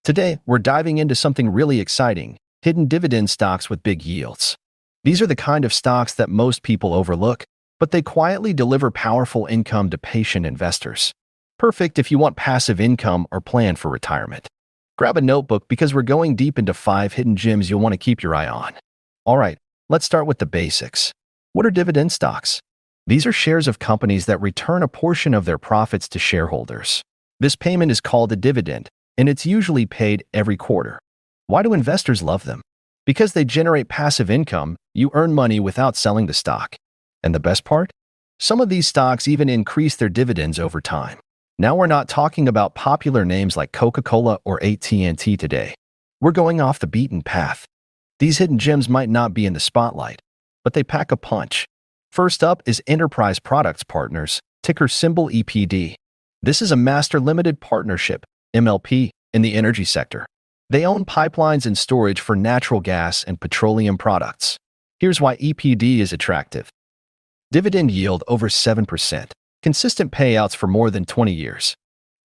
Today, we're diving into something really exciting: hidden dividend stocks with big yields. These are the kind of stocks that most people overlook, but they quietly deliver powerful income to patient investors. Perfect if you want passive income or plan for retirement. Grab a notebook because we're going deep into 5 hidden gems you'll want to keep your eye on. All right, let's start with the basics. What are dividend stocks? These are shares of companies that return a portion of their profits to shareholders. This payment is called a dividend, and it's usually paid every quarter. Why do investors love them? Because they generate passive income. You earn money without selling the stock. And the best part? Some of these stocks even increase their dividends over time. Now we're not talking about popular names like Coca-Cola or AT&T today. We're going off the beaten path. These hidden gems might not be in the spotlight, but they pack a punch. First up is Enterprise Products Partners, ticker symbol EPD. This is a master limited partnership, MLP, in the energy sector. They own pipelines and storage for natural gas and petroleum products. Here's why EPD is attractive. Dividend yield over 7%. Consistent payouts for more than 20 years.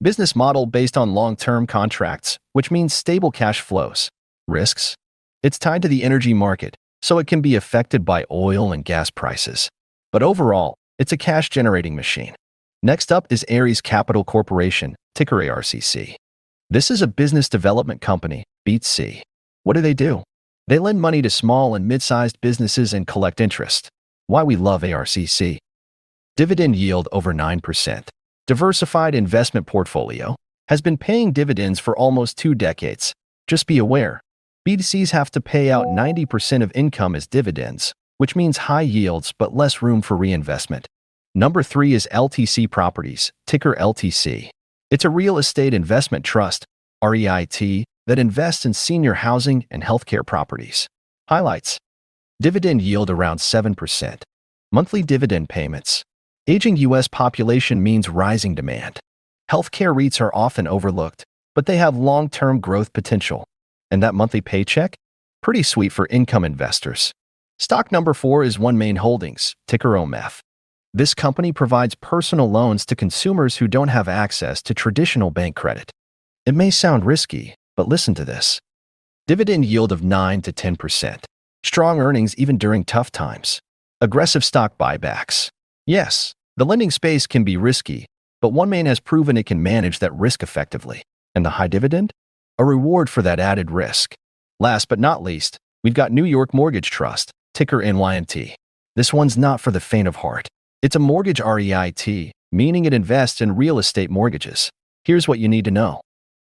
Business model based on long-term contracts, which means stable cash flows. Risks? It's tied to the energy market, so it can be affected by oil and gas prices. But overall, it's a cash-generating machine. Next up is Ares Capital Corporation, ticker ARCC. This is a business development company, B2C. What do? They lend money to small and mid-sized businesses and collect interest. Why we love ARCC. Dividend yield over 9%. Diversified investment portfolio. Has been paying dividends for almost 2 decades. Just be aware, B2Cs have to pay out 90% of income as dividends, which means high yields but less room for reinvestment. Number 3 is LTC Properties, ticker LTC. It's a real estate investment trust, REIT, that invests in senior housing and healthcare properties. Highlights: dividend yield around 7%. Monthly dividend payments. Aging U.S. population means rising demand. Healthcare REITs are often overlooked, but they have long-term growth potential. And that monthly paycheck? Pretty sweet for income investors. Stock number 4 is OneMain Holdings, ticker OMF. This company provides personal loans to consumers who don't have access to traditional bank credit. It may sound risky, but listen to this. Dividend yield of 9 to 10%. Strong earnings even during tough times. Aggressive stock buybacks. Yes, the lending space can be risky, but OneMain has proven it can manage that risk effectively. And the high dividend? A reward for that added risk. Last but not least, we've got New York Mortgage Trust, ticker NYMT. This one's not for the faint of heart. It's a mortgage REIT, meaning it invests in real estate mortgages. Here's what you need to know.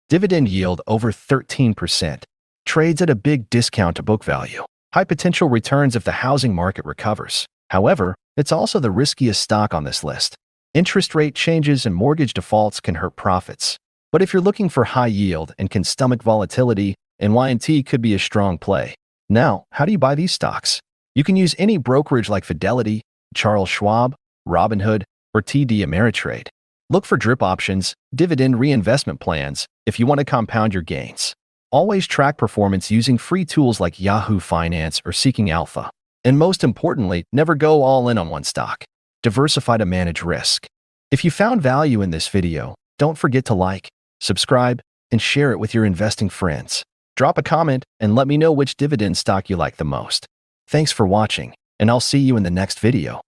Dividend yield over 13%. Trades at a big discount to book value. High potential returns if the housing market recovers. However, it's also the riskiest stock on this list. Interest rate changes and mortgage defaults can hurt profits. But if you're looking for high yield and can stomach volatility, NYMT could be a strong play. Now, how do you buy these stocks? You can use any brokerage like Fidelity, Charles Schwab, Robinhood, or TD Ameritrade. Look for drip options, dividend reinvestment plans, if you want to compound your gains. Always track performance using free tools like Yahoo Finance or Seeking Alpha. And most importantly, never go all in on one stock. Diversify to manage risk. If you found value in this video, don't forget to like, subscribe, and share it with your investing friends. Drop a comment and let me know which dividend stock you like the most. Thanks for watching, and I'll see you in the next video.